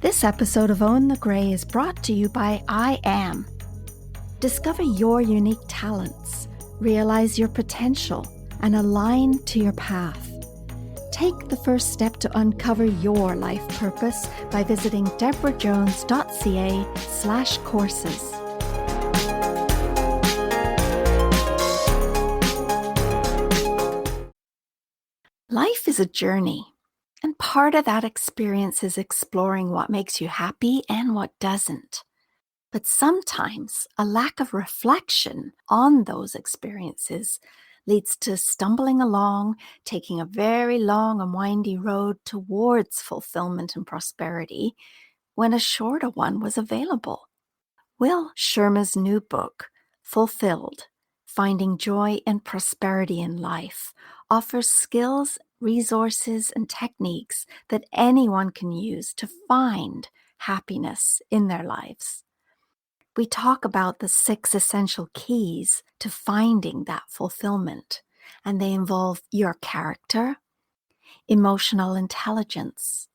This episode of Own the Grey is brought to you by I Am. Discover your unique talents, realize your potential, and align to your path. Take the first step to uncover your life purpose by visiting debrajones.ca/courses. Life is a journey, and part of that experience is exploring what makes you happy and what doesn't. But sometimes a lack of reflection on those experiences leads to stumbling along, taking a very long and windy road towards fulfillment and prosperity when a shorter one was available. Will Schirmer's new book, Fulfilled: Finding Joy and Prosperity in Life, offers skills, resources, and techniques that anyone can use to find happiness in their lives. We talk about the 6 essential keys to finding that fulfillment, and they involve your character, emotional intelligence,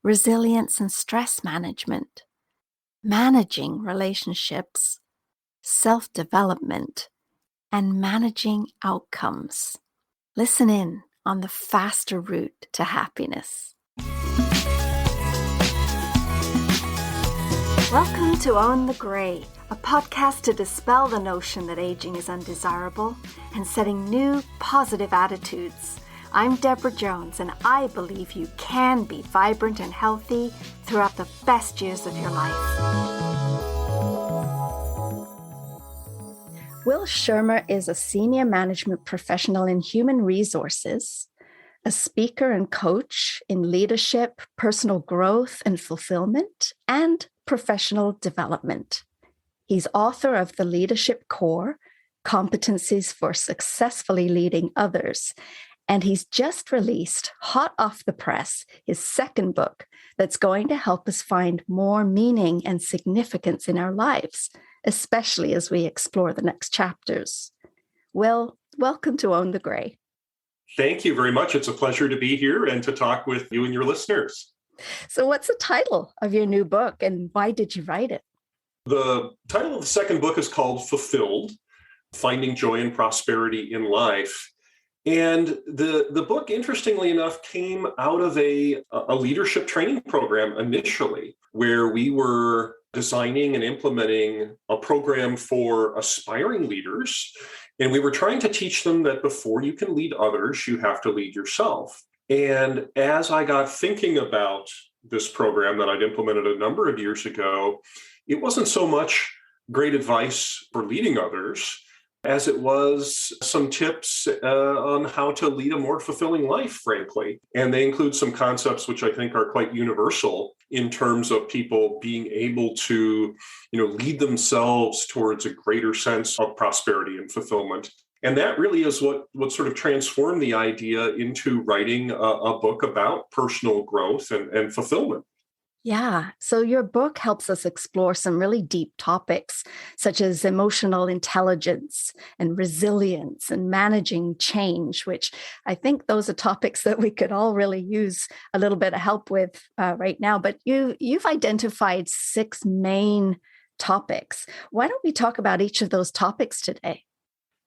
resilience and stress management, managing relationships, self-development, and managing outcomes. Listen in on the faster route to happiness. Welcome to Own the Grey, a podcast to dispel the notion that aging is undesirable and setting new, positive attitudes. I'm Debra Jones, and I believe you can be vibrant and healthy throughout the best years of your life. Will Schirmer is a senior management professional in human resources, a speaker and coach in leadership, personal growth and fulfillment, and professional development. He's author of The Leadership Core, Competencies for Successfully Leading Others, and he's just released, hot off the press, his second book that's going to help us find more meaning and significance in our lives, especially as we explore the next chapters. Will, welcome to Own the Grey. Thank you very much. It's a pleasure to be here and to talk with you and your listeners. So what's the title of your new book, and why did you write it? The title of the second book is called Fulfilled: Finding Joy and Prosperity in Life. And the book, interestingly enough, came out of a leadership training program initially, where we were designing and implementing a program for aspiring leaders. And we were trying to teach them that before you can lead others, you have to lead yourself. And as I got thinking about this program that I'd implemented a number of years ago, it wasn't so much great advice for leading others as it was some tips on how to lead a more fulfilling life, frankly. And they include some concepts which I think are quite universal in terms of people being able to, lead themselves towards a greater sense of prosperity and fulfillment. And that really is what sort of transformed the idea into writing a book about personal growth and fulfillment. Yeah. So your book helps us explore some really deep topics, such as emotional intelligence and resilience and managing change, which I think those are topics that we could all really use a little bit of help with right now. But you've identified 6 main topics. Why don't we talk about each of those topics today?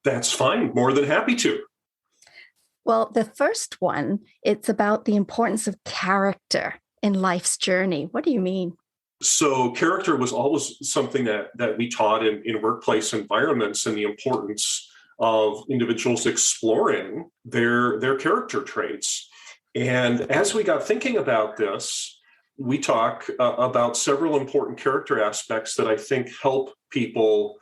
That's fine. More than happy to. Well, the first one, it's about the importance of character in life's journey. What do you mean? So character was always something that we taught in workplace environments, and the importance of individuals exploring their character traits. And as we got thinking about this, we talk about several important character aspects that I think help people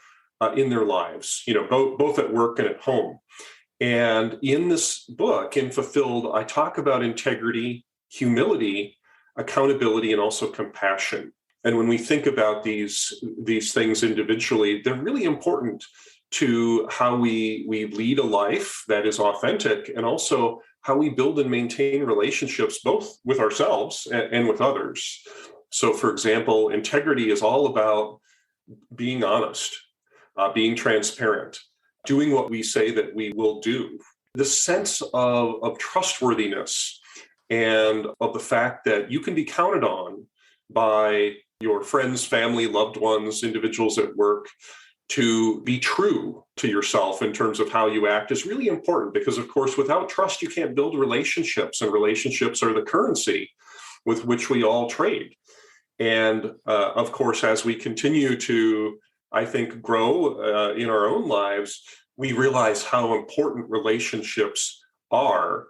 in their lives, both at work and at home. And in this book, in Fulfilled, I talk about integrity, humility, accountability, and also compassion. And when we think about these things individually, they're really important to how we lead a life that is authentic, and also how we build and maintain relationships, both with ourselves and with others. So, for example, integrity is all about being honest, being transparent, doing what we say that we will do. The sense of trustworthiness and of the fact that you can be counted on by your friends, family, loved ones, individuals at work, to be true to yourself in terms of how you act is really important because, of course, without trust, you can't build relationships, and relationships are the currency with which we all trade. And of course, as we continue to, I think, grow in our own lives, we realize how important relationships are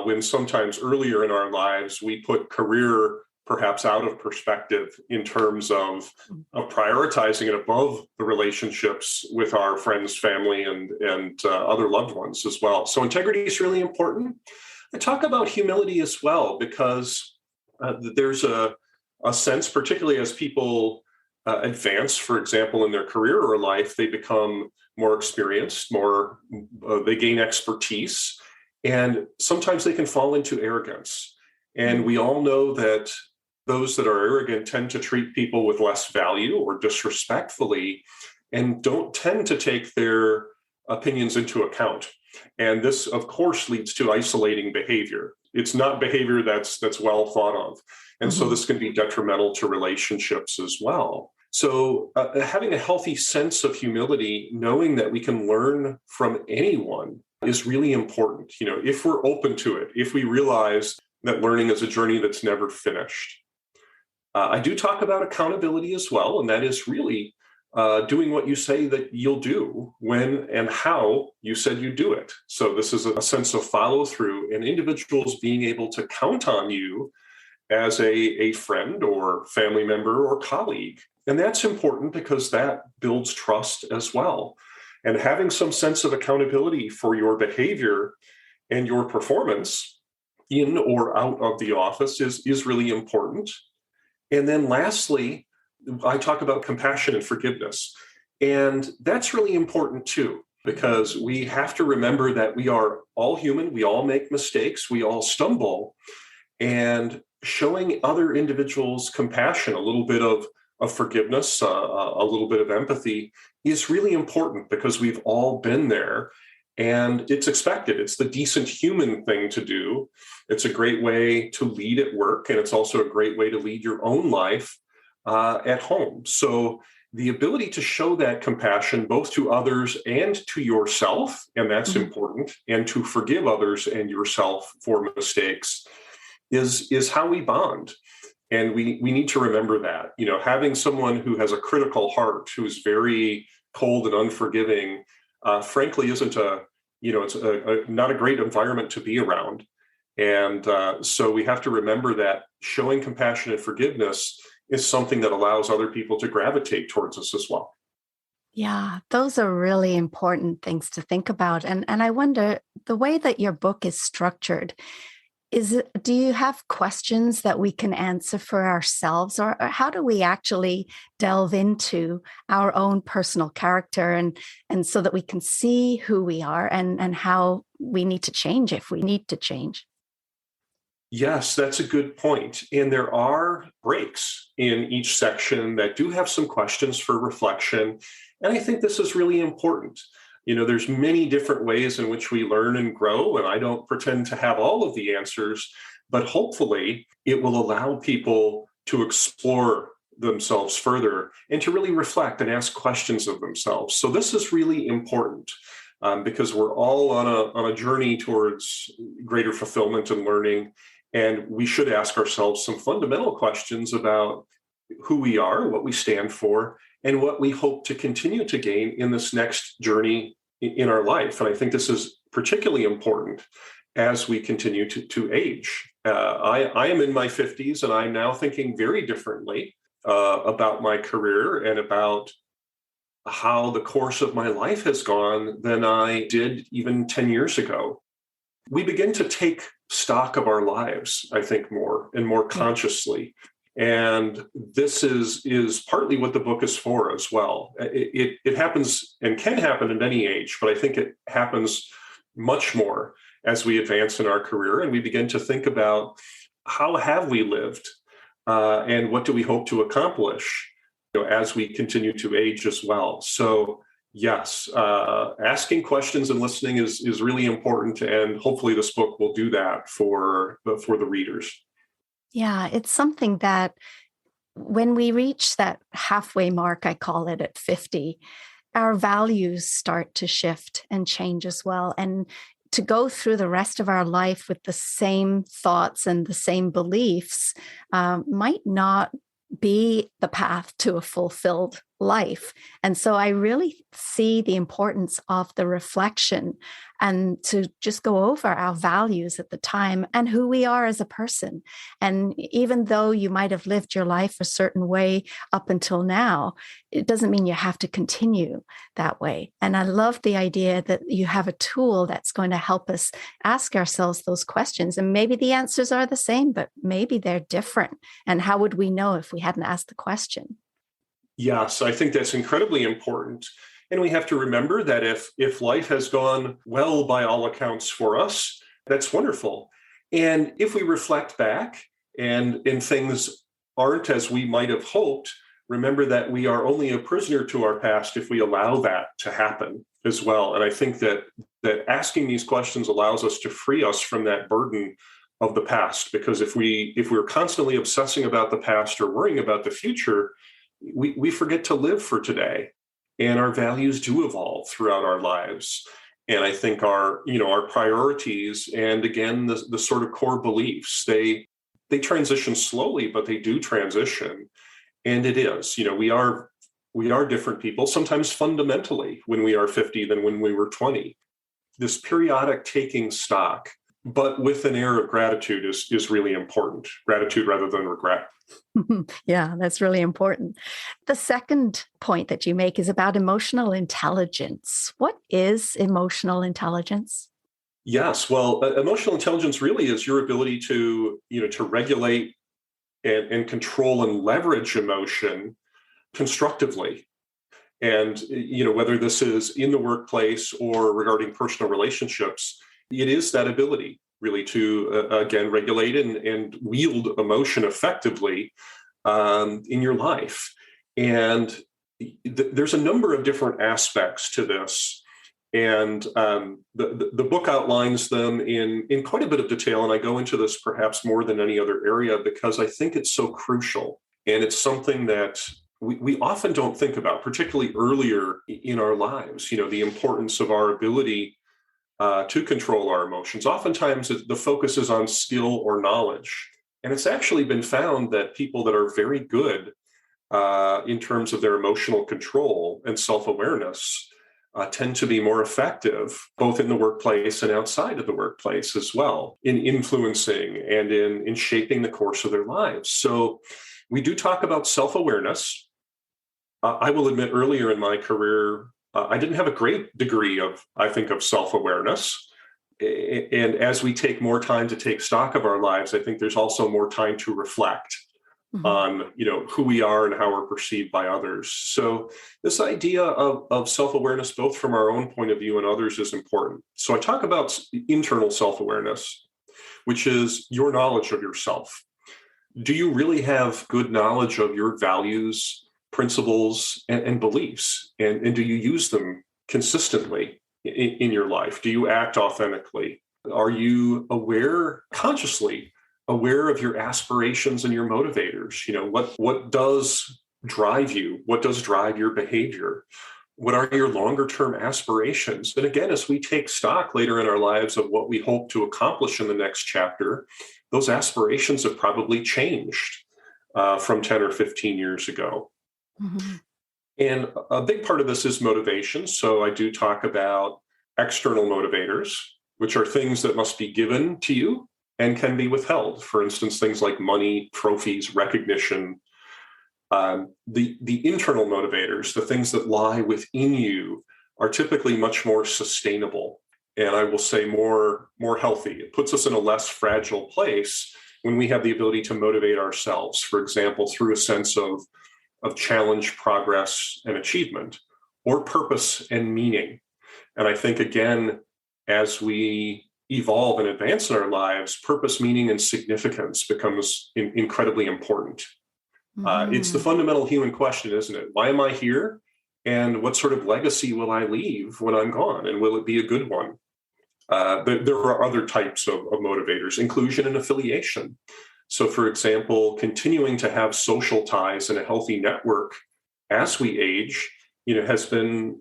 when sometimes earlier in our lives we put career perhaps out of perspective in terms of prioritizing it above the relationships with our friends, family, and other loved ones as well. So integrity is really important. I talk about humility as well because there's a sense, particularly as people advance, for example, in their career or life, they become more experienced, they gain expertise, and sometimes they can fall into arrogance. And we all know that those that are arrogant tend to treat people with less value or disrespectfully and don't tend to take their opinions into account. And this, of course, leads to isolating behavior. It's not behavior that's well thought of. And so this can be detrimental to relationships as well. So having a healthy sense of humility, knowing that we can learn from anyone is really important. You know, if we're open to it, if we realize that learning is a journey that's never finished. I do talk about accountability as well, and that is really doing what you say that you'll do when and how you said you do it. So this is a sense of follow through and individuals being able to count on you as a friend or family member or colleague. And that's important because that builds trust as well. And having some sense of accountability for your behavior and your performance in or out of the office is really important. And then lastly, I talk about compassion and forgiveness. And that's really important too, because we have to remember that we are all human, we all make mistakes, we all stumble. And showing other individuals compassion, a little bit of forgiveness, a little bit of empathy is really important because we've all been there and it's expected. It's the decent human thing to do. It's a great way to lead at work, and it's also a great way to lead your own life at home. So the ability to show that compassion both to others and to yourself, and that's important, and to forgive others and yourself for mistakes is how we bond. And we need to remember that, you know, having someone who has a critical heart, who's very cold and unforgiving, frankly, isn't it's not a great environment to be around. And so we have to remember that showing compassion and forgiveness is something that allows other people to gravitate towards us as well. Yeah, those are really important things to think about. And I wonder, the way that your book is structured, do you have questions that we can answer for ourselves, or how do we actually delve into our own personal character and so that we can see who we are and how we need to change if we need to change? Yes, that's a good point. And there are breaks in each section that do have some questions for reflection. And I think this is really important. You know, there's many different ways in which we learn and grow, and I don't pretend to have all of the answers, but hopefully it will allow people to explore themselves further and to really reflect and ask questions of themselves. So this is really important because we're all on a journey towards greater fulfillment and learning, and we should ask ourselves some fundamental questions about who we are, what we stand for, and what we hope to continue to gain in this next journey in our life. And I think this is particularly important as we continue to age. I am in my 50s, and I'm now thinking very differently about my career and about how the course of my life has gone than I did even 10 years ago. We begin to take stock of our lives, I think, more and more consciously. And this is partly what the book is for as well. It happens and can happen at any age, but I think it happens much more as we advance in our career and we begin to think about how have we lived and what do we hope to accomplish, as we continue to age as well. So yes, asking questions and listening is really important, and hopefully this book will do that for the readers. Yeah, it's something that When we reach that halfway mark, I call it at 50, our values start to shift and change as well. And to go through the rest of our life with the same thoughts and the same beliefs might not be the path to a fulfilled life. And so I really see the importance of the reflection and to just go over our values at the time and who we are as a person. And even though you might have lived your life a certain way up until now, it doesn't mean you have to continue that way. And I love the idea that you have a tool that's going to help us ask ourselves those questions. And maybe the answers are the same, but maybe they're different. And how would we know if we hadn't asked the question? Yes, I think that's incredibly important. And we have to remember that if life has gone well by all accounts for us, that's wonderful. And if we reflect back and things aren't as we might have hoped, remember that we are only a prisoner to our past if we allow that to happen as well. And I think that asking these questions allows us to free us from that burden of the past. Because if we're constantly obsessing about the past or worrying about the future, we forget to live for today. And our values do evolve throughout our lives. And I think our priorities and again, the sort of core beliefs, they transition slowly, but they do transition. And it is, we are different people, sometimes fundamentally when we are 50 than when we were 20. This periodic taking stock, but with an air of gratitude is really important. Gratitude rather than regret. Yeah, that's really important. The second point that you make is about emotional intelligence. What is emotional intelligence? Yes, well, emotional intelligence really is your ability to regulate and control and leverage emotion constructively. And whether this is in the workplace or regarding personal relationships, it is that ability really to, again, regulate and wield emotion effectively in your life. And there's a number of different aspects to this. And the book outlines them in quite a bit of detail. And I go into this perhaps more than any other area because I think it's so crucial. And it's something that we often don't think about, particularly earlier in our lives, the importance of our ability to control our emotions. Oftentimes, the focus is on skill or knowledge. And it's actually been found that people that are very good in terms of their emotional control and self-awareness tend to be more effective, both in the workplace and outside of the workplace as well, in influencing and in shaping the course of their lives. So we do talk about self-awareness. I will admit earlier in my career, I didn't have a great degree of self-awareness. And as we take more time to take stock of our lives, I think there's also more time to reflect on, who we are and how we're perceived by others. So this idea of self-awareness, both from our own point of view and others, is important. So I talk about internal self-awareness, which is your knowledge of yourself. Do you really have good knowledge of your values, principles, and beliefs? And do you use them consistently in your life? Do you act authentically? Are you consciously aware of your aspirations and your motivators? What does drive you? What does drive your behavior? What are your longer term aspirations? And again, as we take stock later in our lives of what we hope to accomplish in the next chapter, those aspirations have probably changed from 10 or 15 years ago. Mm-hmm. And a big part of this is motivation. So I do talk about external motivators, which are things that must be given to you and can be withheld. For instance, things like money, trophies, recognition. The internal motivators, the things that lie within you, are typically much more sustainable. And I will say more healthy. It puts us in a less fragile place when we have the ability to motivate ourselves, for example, through a sense of challenge, progress, and achievement, or purpose and meaning. And I think, again, as we evolve and advance in our lives, purpose, meaning, and significance becomes incredibly important. It's the fundamental human question, isn't it? Why am I here? And what sort of legacy will I leave when I'm gone? And will it be a good one? There are other types of motivators, inclusion and affiliation. So, for example, continuing to have social ties and a healthy network as we age, has been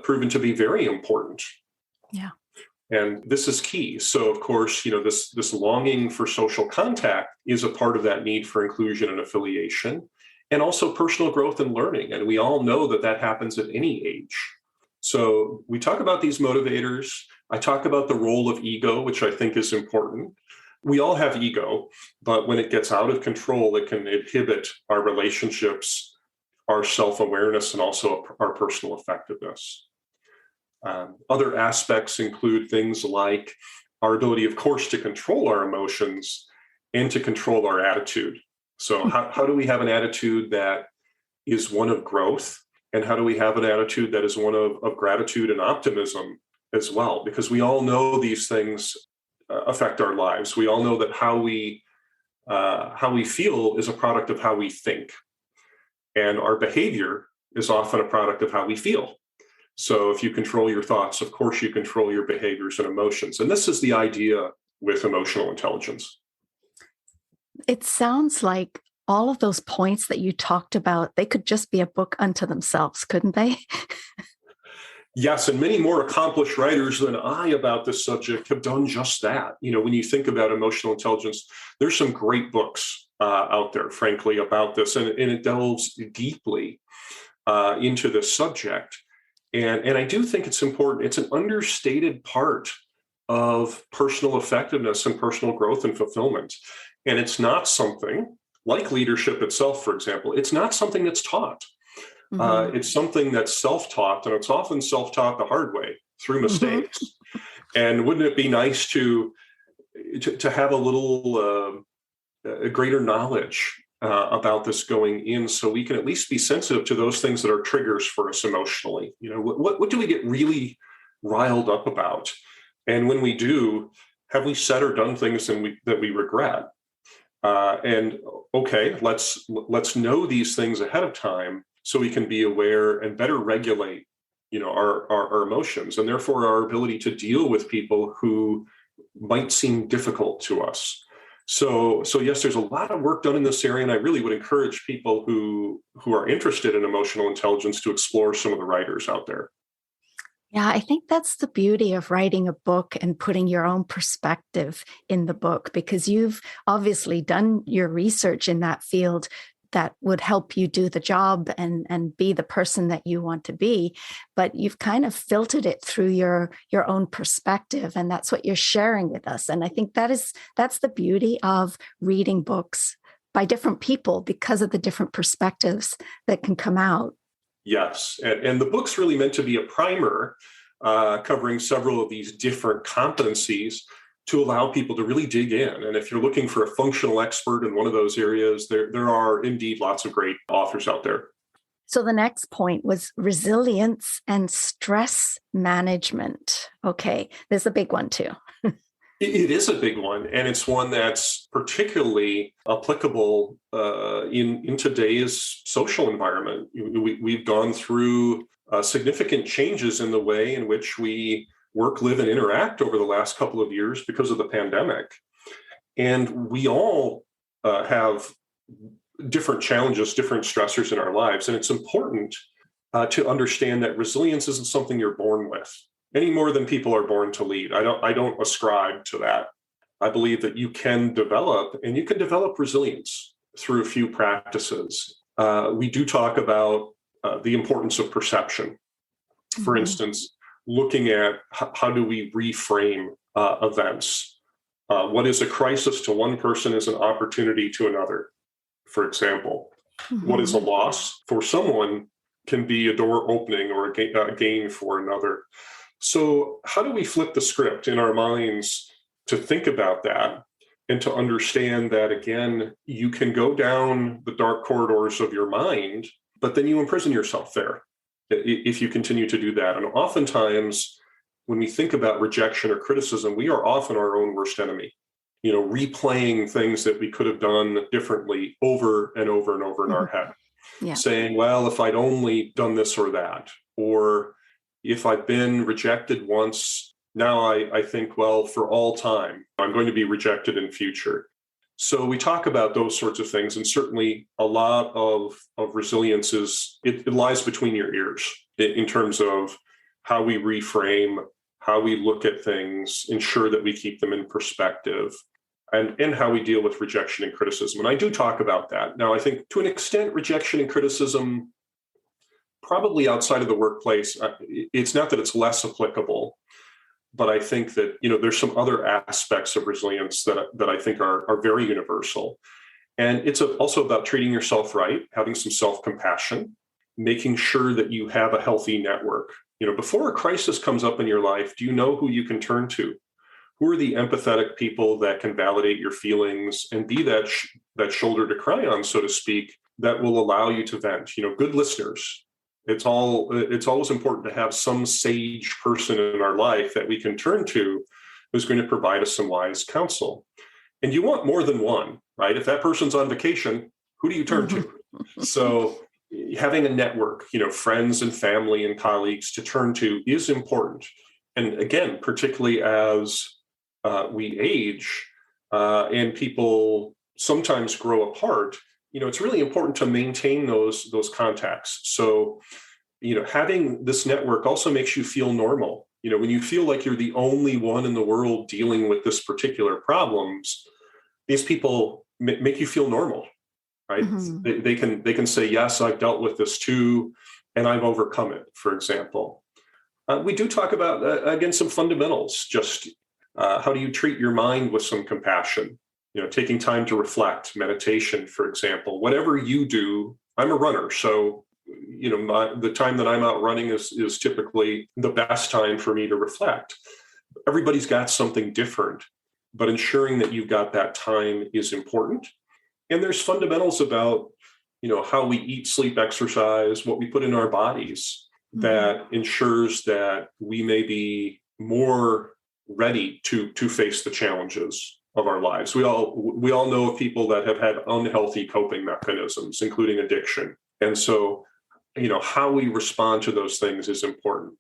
proven to be very important. Yeah. And this is key. So, of course, this longing for social contact is a part of that need for inclusion and affiliation, and also personal growth and learning. And we all know that that happens at any age. So we talk about these motivators. I talk about the role of ego, which I think is important. We all have ego, but when it gets out of control, it can inhibit our relationships, our self-awareness, and also our personal effectiveness. Other aspects include things like our ability, of course, to control our emotions and to control our attitude. So how do we have an attitude that is one of growth? And how do we have an attitude that is one of gratitude and optimism as well? Because we all know these things affect our lives. We all know that how we feel is a product of how we think. And our behavior is often a product of how we feel. So if you control your thoughts, of course, you control your behaviors and emotions. And this is the idea with emotional intelligence. It sounds like all of those points that you talked about, they could just be a book unto themselves, couldn't they? Yes, and many more accomplished writers than I about this subject have done just that. When you think about emotional intelligence, there's some great books out there, frankly, about this, and it delves deeply into this subject. And I do think it's important. It's an understated part of personal effectiveness and personal growth and fulfillment. And it's not something like leadership itself, for example, it's not something that's taught. It's something that's self-taught, and it's often self-taught the hard way through mistakes. And wouldn't it be nice to have a little greater knowledge about this going in, so we can at least be sensitive to those things that are triggers for us emotionally? What do we get really riled up about? And when we do, have we said or done things that we regret? And okay, let's know these things ahead of time so we can be aware and better regulate, our emotions, and therefore our ability to deal with people who might seem difficult to us. So yes, there's a lot of work done in this area, and I really would encourage people who are interested in emotional intelligence to explore some of the writers out there. Yeah, I think that's the beauty of writing a book and putting your own perspective in the book, because you've obviously done your research in that field that would help you do the job and be the person that you want to be. But you've kind of filtered it through your own perspective, and that's what you're sharing with us. And I think that's the beauty of reading books by different people, because of the different perspectives that can come out. Yes, and the book's really meant to be a primer covering several of these different competencies to allow people to really dig in. And if you're looking for a functional expert in one of those areas, there are indeed lots of great authors out there. So the next point was resilience and stress management. Okay, there's a big one too. It is a big one, and it's one that's particularly applicable in today's social environment. We've gone through significant changes in the way in which we work, live, and interact over the last couple of years because of the pandemic. And we all have different challenges, different stressors in our lives. And it's important to understand that resilience isn't something you're born with, any more than people are born to lead. I don't ascribe to that. I believe that you can develop resilience through a few practices. We do talk about the importance of perception. For instance, looking at how do we reframe events. What is a crisis to one person is an opportunity to another, for example. What is a loss for someone can be a door opening or a gain for another. So how do we flip the script in our minds to think about that and to understand that, again, you can go down the dark corridors of your mind, but then you imprison yourself there if you continue to do that. And oftentimes, when we think about rejection or criticism, we are often our own worst enemy, replaying things that we could have done differently over and over and over in our head, saying, well, if I'd only done this or that, or if I've been rejected once, now I think, well, for all time, I'm going to be rejected in future. So we talk about those sorts of things, and certainly a lot of resilience it lies between your ears in terms of how we reframe, how we look at things, ensure that we keep them in perspective, and how we deal with rejection and criticism. And I do talk about that. Now, I think to an extent, rejection and criticism, probably outside of the workplace, it's not that it's less applicable, but I think that, there's some other aspects of resilience that I think are very universal. And it's also about treating yourself right, having some self-compassion, making sure that you have a healthy network. Before a crisis comes up in your life, do you know who you can turn to? Who are the empathetic people that can validate your feelings and be that shoulder to cry on, so to speak, that will allow you to vent? Good listeners. It's always important to have some sage person in our life that we can turn to who's going to provide us some wise counsel. And you want more than one, right? If that person's on vacation, who do you turn to? So having a network, friends and family and colleagues to turn to is important. And again, particularly as we age and people sometimes grow apart, it's really important to maintain those contacts. So, having this network also makes you feel normal. When you feel like you're the only one in the world dealing with this particular problems, these people make you feel normal, right? Mm-hmm. They can say, yes, I've dealt with this too, and I've overcome it, for example. We do talk about, again, some fundamentals, just how do you treat your mind with some compassion? Taking time to reflect, meditation, for example. Whatever you do, I'm a runner, so the time that I'm out running is typically the best time for me to reflect. Everybody's got something different, but ensuring that you've got that time is important. And there's fundamentals about how we eat, sleep, exercise, what we put in our bodies, mm-hmm. that ensures that we may be more ready to face the challenges of our lives. We all know of people that have had unhealthy coping mechanisms, including addiction. And so, how we respond to those things is important.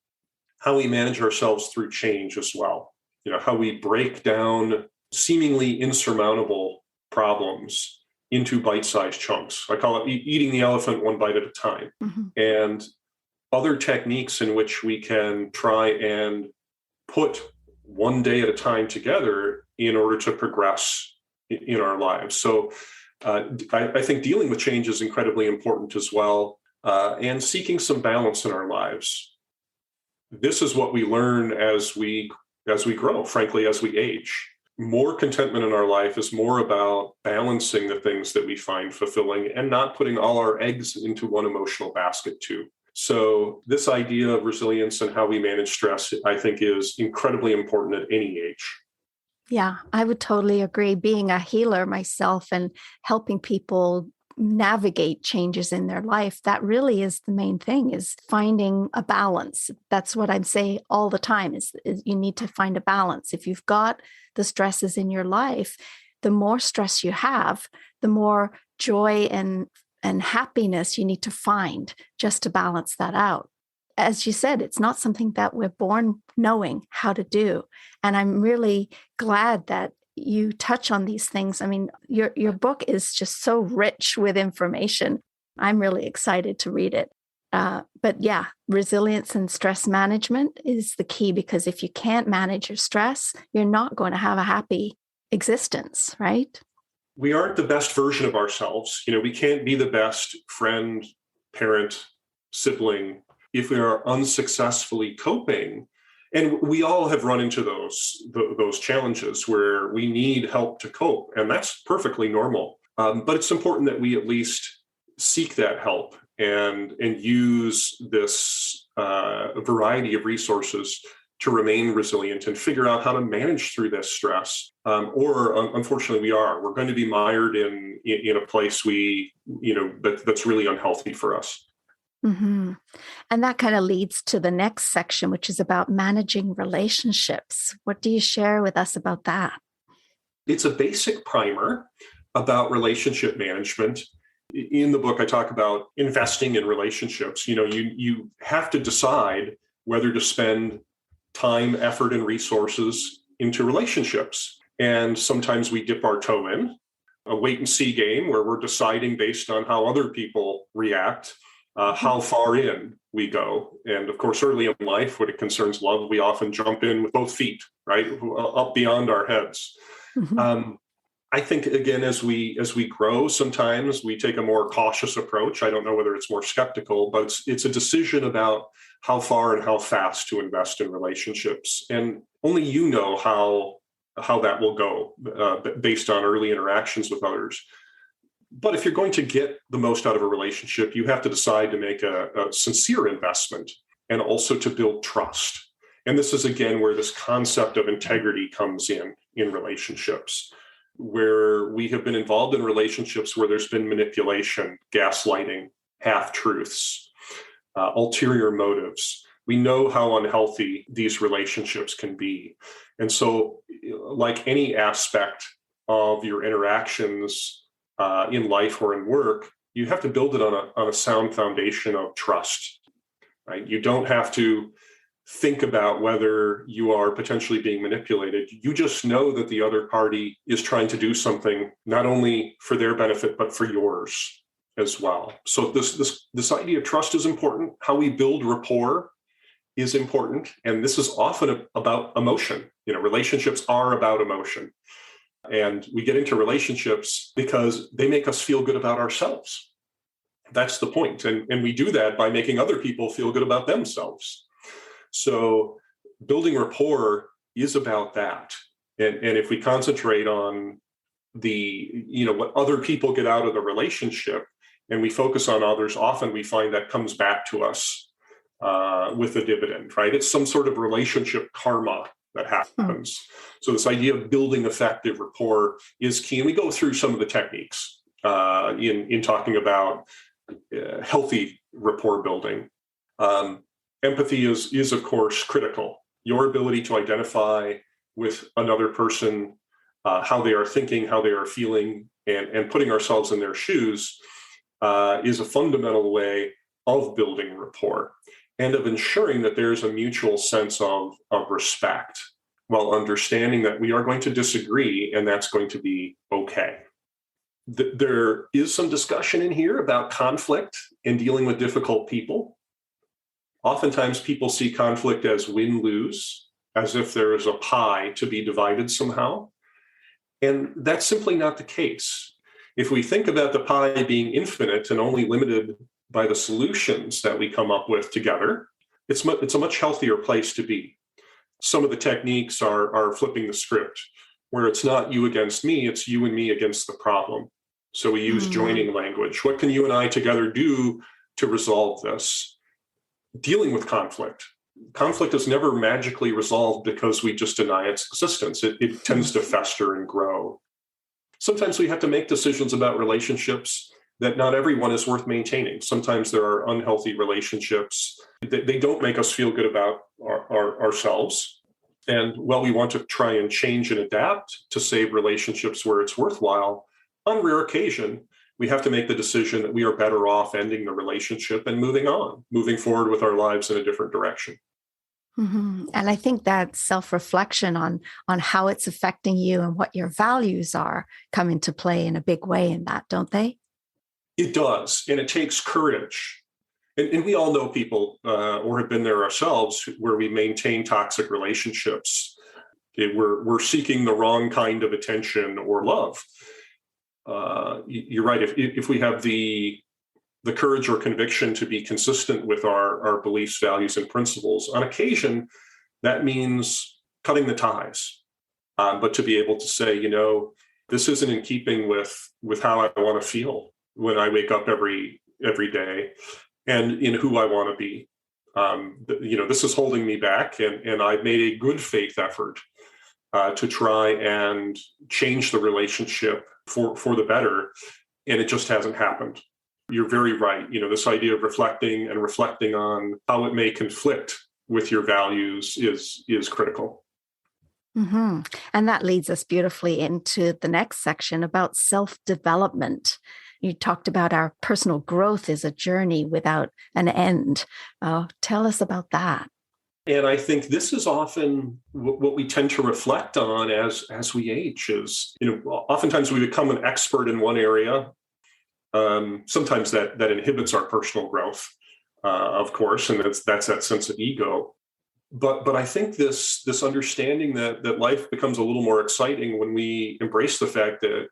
How we manage ourselves through change as well. How we break down seemingly insurmountable problems into bite-sized chunks. I call it eating the elephant one bite at a time. Mm-hmm. And other techniques in which we can try and put one day at a time together in order to progress in our lives. So I think dealing with change is incredibly important as well, and seeking some balance in our lives. This is what we learn as we grow, frankly, as we age. More contentment in our life is more about balancing the things that we find fulfilling and not putting all our eggs into one emotional basket too. So this idea of resilience and how we manage stress, I think, is incredibly important at any age. Yeah, I would totally agree. Being a healer myself and helping people navigate changes in their life, that really is the main thing, is finding a balance. That's what I'd say all the time is you need to find a balance. If you've got the stresses in your life, the more stress you have, the more joy and happiness you need to find just to balance that out. As you said, it's not something that we're born knowing how to do. And I'm really glad that you touch on these things. I mean, your book is just so rich with information. I'm really excited to read it. But yeah, resilience and stress management is the key, because if you can't manage your stress, you're not going to have a happy existence, right? We aren't the best version of ourselves. We can't be the best friend, parent, sibling if we are unsuccessfully coping. And we all have run into those challenges where we need help to cope, and that's perfectly normal. But it's important that we at least seek that help and use this variety of resources to remain resilient and figure out how to manage through this stress. Or unfortunately, we're going to be mired in a place that's really unhealthy for us. Mm-hmm. And that kind of leads to the next section, which is about managing relationships. What do you share with us about that? It's a basic primer about relationship management. In the book, I talk about investing in relationships. You have to decide whether to spend time, effort, and resources into relationships. And sometimes we dip our toe in. a wait and see game where we're deciding based on how other people react, how far in we go. And of course, early in life, when it concerns love, we often jump in with both feet, right? Up beyond our heads. Mm-hmm. I think, again, as we grow, sometimes we take a more cautious approach. I don't know whether it's more skeptical, but it's a decision about how far and how fast to invest in relationships. And only you know how that will go based on early interactions with others. But if you're going to get the most out of a relationship, you have to decide to make a sincere investment and also to build trust. And this is, again, where this concept of integrity comes in relationships, where we have been involved in relationships where there's been manipulation, gaslighting, half-truths, ulterior motives. We know how unhealthy these relationships can be. And so, like any aspect of your interactions in life or in work, you have to build it on a sound foundation of trust, right? You don't have to think about whether you are potentially being manipulated. You just know that the other party is trying to do something not only for their benefit, but for yours as well. So this idea of trust is important. How we build rapport is important. And this is often about emotion. Relationships are about emotion. And we get into relationships because they make us feel good about ourselves. That's the point. And we do that by making other people feel good about themselves. So building rapport is about that. And if we concentrate on what other people get out of the relationship and we focus on others, often we find that comes back to us with a dividend, right? It's some sort of relationship karma that happens. So this idea of building effective rapport is key. And we go through some of the techniques in talking about healthy rapport building. Empathy is, of course, critical. Your ability to identify with another person, how they are thinking, how they are feeling, and putting ourselves in their shoes is a fundamental way of building rapport and of ensuring that there's a mutual sense of respect while understanding that we are going to disagree and that's going to be okay. There is some discussion in here about conflict and dealing with difficult people. Oftentimes people see conflict as win-lose, as if there is a pie to be divided somehow. And that's simply not the case. If we think about the pie being infinite and only limited by the solutions that we come up with together, it's a much healthier place to be. Some of the techniques are flipping the script, where it's not you against me, it's you and me against the problem. So we use joining language. What can you and I together do to resolve this? Dealing with conflict. Conflict is never magically resolved because we just deny its existence. It tends to fester and grow. Sometimes we have to make decisions about relationships that not everyone is worth maintaining. Sometimes there are unhealthy relationships. They don't make us feel good about ourselves. And while we want to try and change and adapt to save relationships where it's worthwhile, on rare occasion, we have to make the decision that we are better off ending the relationship and moving forward with our lives in a different direction. Mm-hmm. And I think that self-reflection on how it's affecting you and what your values are come into play in a big way in that, don't they? It does. And it takes courage. And we all know people or have been there ourselves where we maintain toxic relationships. We're seeking the wrong kind of attention or love. You're right. If we have the courage or conviction to be consistent with our beliefs, values, and principles, on occasion, that means cutting the ties. But to be able to say, this isn't in keeping with how I want to feel when I wake up every day and in who I want to be. This is holding me back, and I've made a good faith effort to try and change the relationship for the better, and it just hasn't happened. You're very right. This idea of reflecting on how it may conflict with your values is critical. Mm-hmm. And that leads us beautifully into the next section about self-development. You talked about our personal growth is a journey without an end. Tell us about that. And I think this is often what we tend to reflect on as we age is, oftentimes we become an expert in one area. Sometimes that inhibits our personal growth, of course, and that's that sense of ego. But I think this understanding that life becomes a little more exciting when we embrace the fact that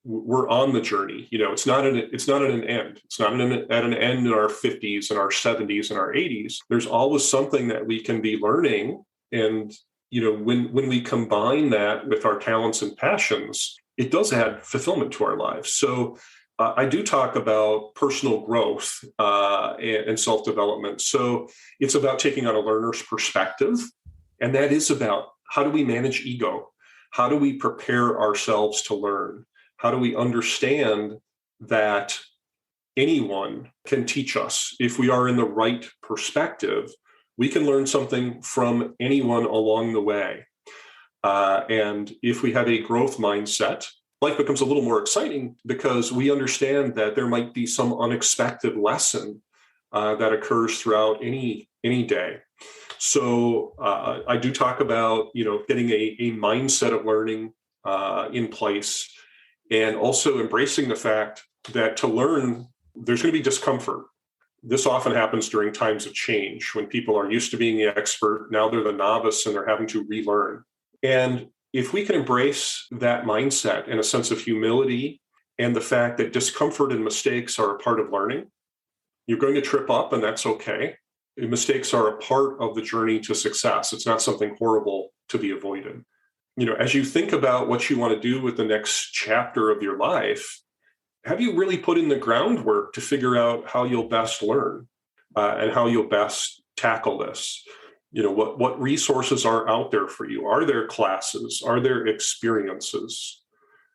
we're on the journey. It's not at an end. It's not at an end in our 50s and our 70s and our 80s. There's always something that we can be learning. And, when we combine that with our talents and passions, it does add fulfillment to our lives. So I do talk about personal growth and self-development. So it's about taking on a learner's perspective. And that is about how do we manage ego? How do we prepare ourselves to learn? How do we understand that anyone can teach us? If we are in the right perspective, we can learn something from anyone along the way. And if we have a growth mindset, life becomes a little more exciting because we understand that there might be some unexpected lesson that occurs throughout any day. So I do talk about, getting a mindset of learning in place, and also embracing the fact that to learn, there's going to be discomfort. This often happens during times of change when people are used to being the expert. Now they're the novice and they're having to relearn. And if we can embrace that mindset and a sense of humility and the fact that discomfort and mistakes are a part of learning, you're going to trip up and that's okay. Mistakes are a part of the journey to success. It's not something horrible to be avoided. As you think about what you want to do with the next chapter of your life, have you really put in the groundwork to figure out how you'll best learn and how you'll best tackle this? What resources are out there for you? Are there classes? Are there experiences?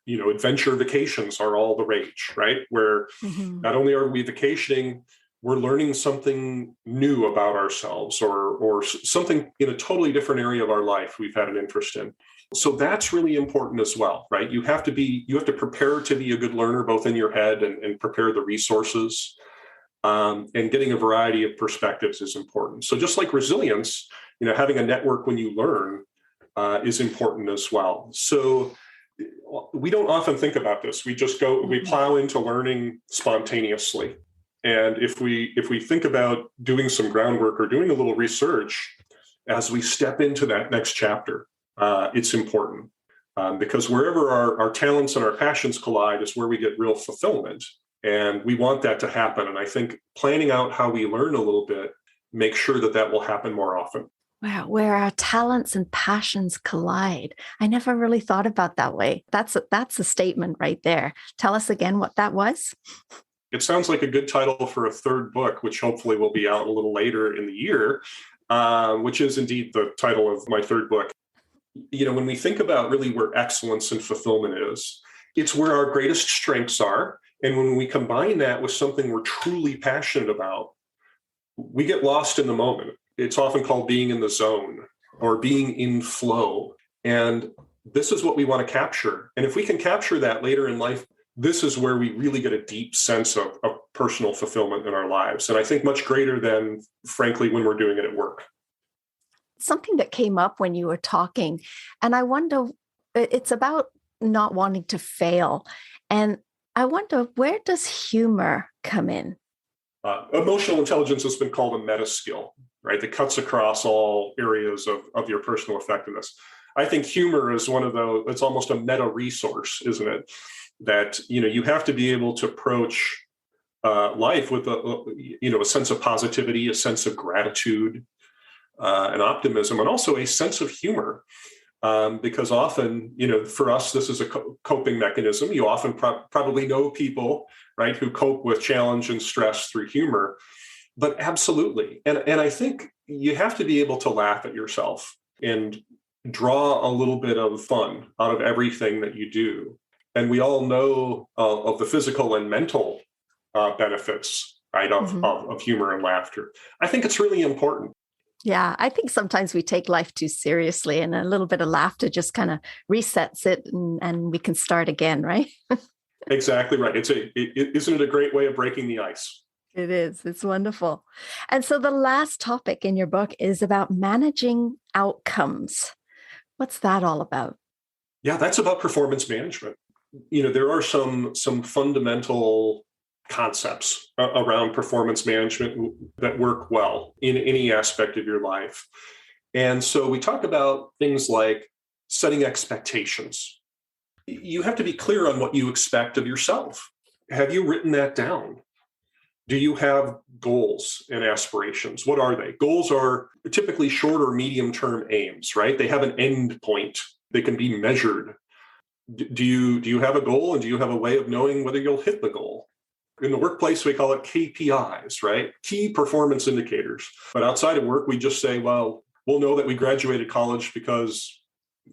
Adventure vacations are all the rage, right? Where not only are we vacationing, we're learning something new about ourselves or something in a totally different area of our life we've had an interest in. So that's really important as well, right? You have to prepare to be a good learner, both in your head and prepare the resources. And getting a variety of perspectives is important. So just like resilience, having a network when you learn is important as well. So we don't often think about this. We just we plow into learning spontaneously. And if we think about doing some groundwork or doing a little research as we step into that next chapter, it's important because wherever our talents and our passions collide is where we get real fulfillment. And we want that to happen. And I think planning out how we learn a little bit, make sure that will happen more often. Wow, where our talents and passions collide. I never really thought about that way. That's a statement right there. Tell us again what that was. It sounds like a good title for a third book, which hopefully will be out a little later in the year, which is indeed the title of my third book. When we think about really where excellence and fulfillment is, it's where our greatest strengths are. And when we combine that with something we're truly passionate about, we get lost in the moment. It's often called being in the zone or being in flow. And this is what we want to capture. And if we can capture that later in life, this is where we really get a deep sense of personal fulfillment in our lives. And I think much greater than, frankly, when we're doing it at work. Something that came up when you were talking, and I wonder, it's about not wanting to fail. And I wonder, where does humor come in? Emotional intelligence has been called a meta skill, right? That cuts across all areas of your personal effectiveness. I think humor is one of those, it's almost a meta resource, isn't it? That, you have to be able to approach life with a sense of positivity, a sense of gratitude, and optimism, and also a sense of humor. Because often, for us, this is a coping mechanism. You often probably know people, right, who cope with challenge and stress through humor. But absolutely. And I think you have to be able to laugh at yourself and draw a little bit of fun out of everything that you do. And we all know of the physical and mental benefits, right, of humor and laughter. I think it's really important. Yeah, I think sometimes we take life too seriously, and a little bit of laughter just kind of resets it, and we can start again, right? Exactly right. Isn't it a great way of breaking the ice? It is. It's wonderful. And so the last topic in your book is about managing outcomes. What's that all about? Yeah, that's about performance management. There are some fundamental concepts around performance management that work well in any aspect of your life. And so we talk about things like setting expectations. You have to be clear on what you expect of yourself. Have you written that down? Do you have goals and aspirations? What are they? Goals are typically short or medium term aims, right? They have an end point. They can be measured. Do you have a goal, and do you have a way of knowing whether you'll hit the goal? In the workplace, we call it KPIs, right? Key performance indicators. But outside of work, we just say, well, we'll know that we graduated college because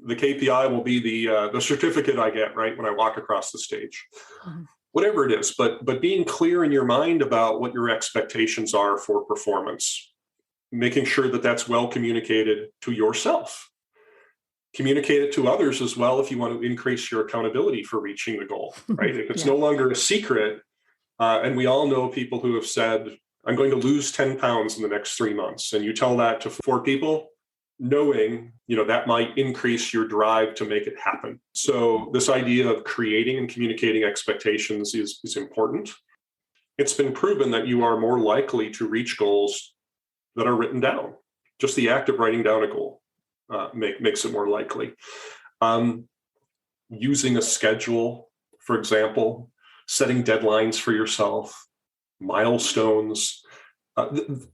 the KPI will be the certificate I get, right, when I walk across the stage. Mm-hmm. Whatever it is, but being clear in your mind about what your expectations are for performance, making sure that that's well communicated to yourself. Communicate it to others as well if you want to increase your accountability for reaching the goal, right? If it's no longer a secret, and we all know people who have said, I'm going to lose 10 pounds in the next 3 months, and you tell that to 4 people, knowing, that might increase your drive to make it happen. So this idea of creating and communicating expectations is important. It's been proven that you are more likely to reach goals that are written down. Just the act of writing down a goal makes it more likely. Using a schedule, for example, setting deadlines for yourself, milestones.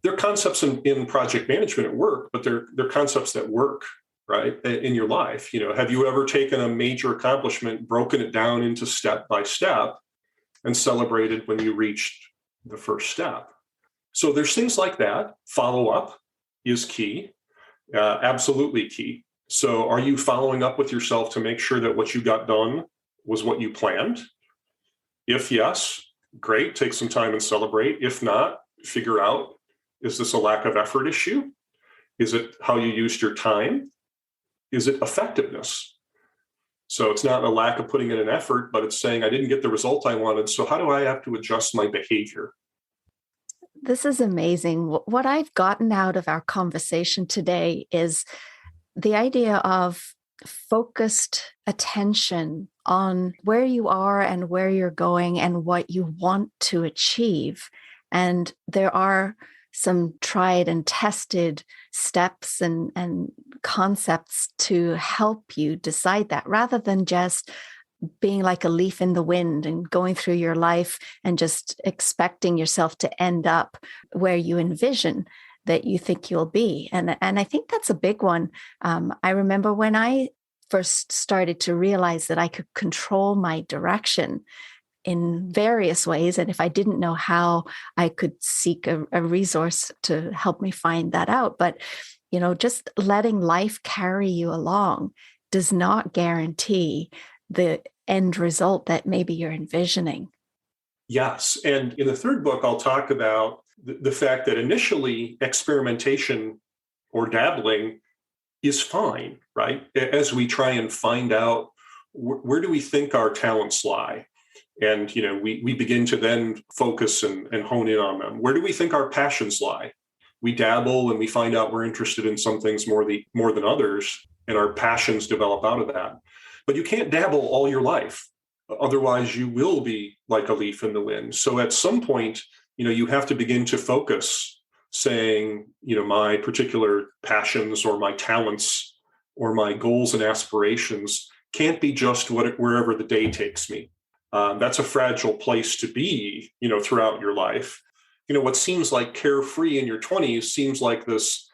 They're concepts in project management at work, but they're concepts that work, right, in your life. Have you ever taken a major accomplishment, broken it down into step by step, and celebrated when you reached the first step? So there's things like that. Follow up is key, absolutely key. So are you following up with yourself to make sure that what you got done was what you planned? If yes, great, take some time and celebrate. If not, figure out, is this a lack of effort issue? Is it how you used your time? Is it effectiveness? So it's not a lack of putting in an effort, but it's saying I didn't get the result I wanted. So how do I have to adjust my behavior? This is amazing. What I've gotten out of our conversation today is the idea of focused attention on where you are and where you're going and what you want to achieve. And there are some tried and tested steps and concepts to help you decide that, rather than just being like a leaf in the wind and going through your life and just expecting yourself to end up where you envision that you think you'll be. And I think that's a big one. I remember when I first started to realize that I could control my direction in various ways. And if I didn't know how, I could seek a resource to help me find that out. But, just letting life carry you along does not guarantee the end result that maybe you're envisioning. Yes. And in the third book, I'll talk about the fact that initially experimentation or dabbling is fine, right? As we try and find out where do we think our talents lie? And, we begin to then focus and hone in on them. Where do we think our passions lie? We dabble and we find out we're interested in some things more than others, and our passions develop out of that. But you can't dabble all your life. Otherwise, you will be like a leaf in the wind. So at some point, you have to begin to focus, saying, my particular passions or my talents or my goals and aspirations can't be just wherever the day takes me. That's a fragile place to be, throughout your life. What seems like carefree in your 20s seems like this,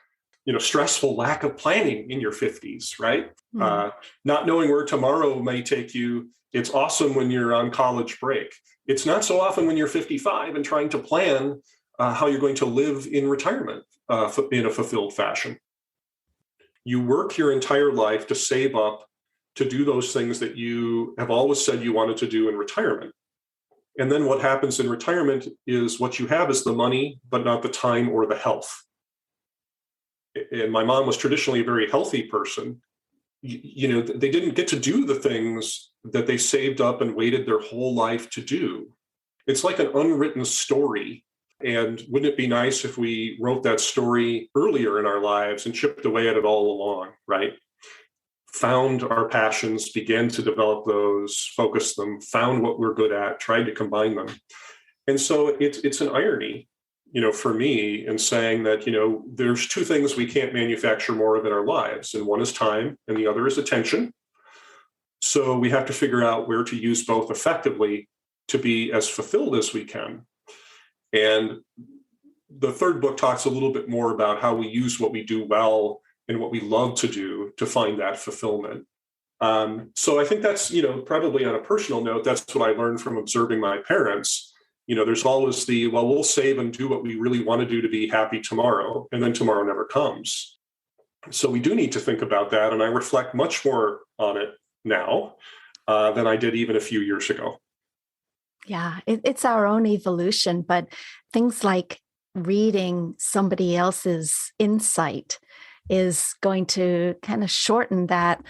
stressful lack of planning in your 50s, right? Mm. Not knowing where tomorrow may take you. It's awesome when you're on college break. It's not so often when you're 55 and trying to plan how you're going to live in retirement in a fulfilled fashion. You work your entire life to save up to do those things that you have always said you wanted to do in retirement. And then what happens in retirement is what you have is the money, but not the time or the health. And my mom was traditionally a very healthy person. They didn't get to do the things that they saved up and waited their whole life to do. It's like an unwritten story And wouldn't it be nice if we wrote that story earlier in our lives and chipped away at it all along, right? Found our passions, began to develop those, focus them, found what we're good at, tried to combine them. And so it's an irony, for me in saying that, there's two things we can't manufacture more of in our lives. And one is time and the other is attention. So we have to figure out where to use both effectively to be as fulfilled as we can. And the third book talks a little bit more about how we use what we do well and what we love to do to find that fulfillment. So I think that's, probably on a personal note, that's what I learned from observing my parents. There's always we'll save and do what we really want to do to be happy tomorrow, and then tomorrow never comes. So we do need to think about that. And I reflect much more on it now than I did even a few years ago. Yeah, it's our own evolution, but things like reading somebody else's insight is going to kind of shorten that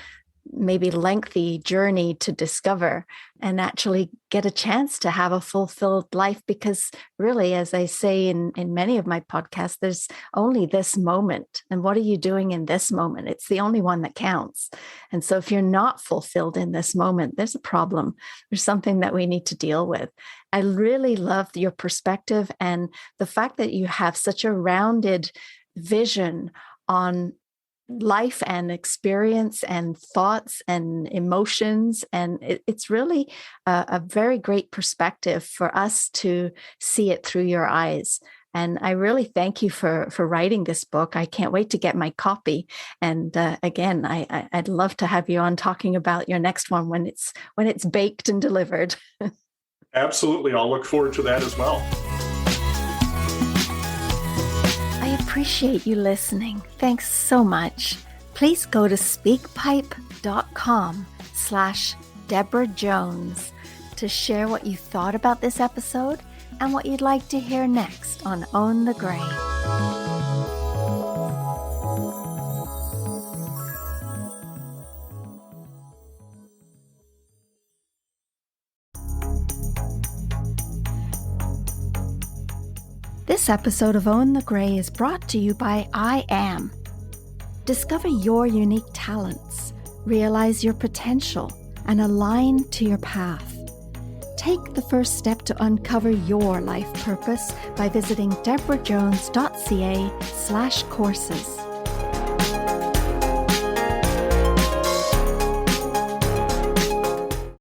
maybe lengthy journey to discover and actually get a chance to have a fulfilled life. Because really, as I say in many of my podcasts, there's only this moment. And what are you doing in this moment? It's the only one that counts. And so if you're not fulfilled in this moment, there's a problem. There's something that we need to deal with. I really loved your perspective and the fact that you have such a rounded vision on life and experience and thoughts and emotions. And it's really a very great perspective for us to see it through your eyes. And I really thank you for writing this book. I can't wait to get my copy. And again, I'd love to have you on talking about your next one when it's baked and delivered. Absolutely. I'll look forward to that as well. I appreciate you listening. Thanks so much. Please go to speakpipe.com/Debra Jones to share what you thought about this episode and what you'd like to hear next on Own the Gray. This episode of Own the Gray is brought to you by I Am. Discover your unique talents, realize your potential, and align to your path. Take the first step to uncover your life purpose by visiting debrajones.ca/courses.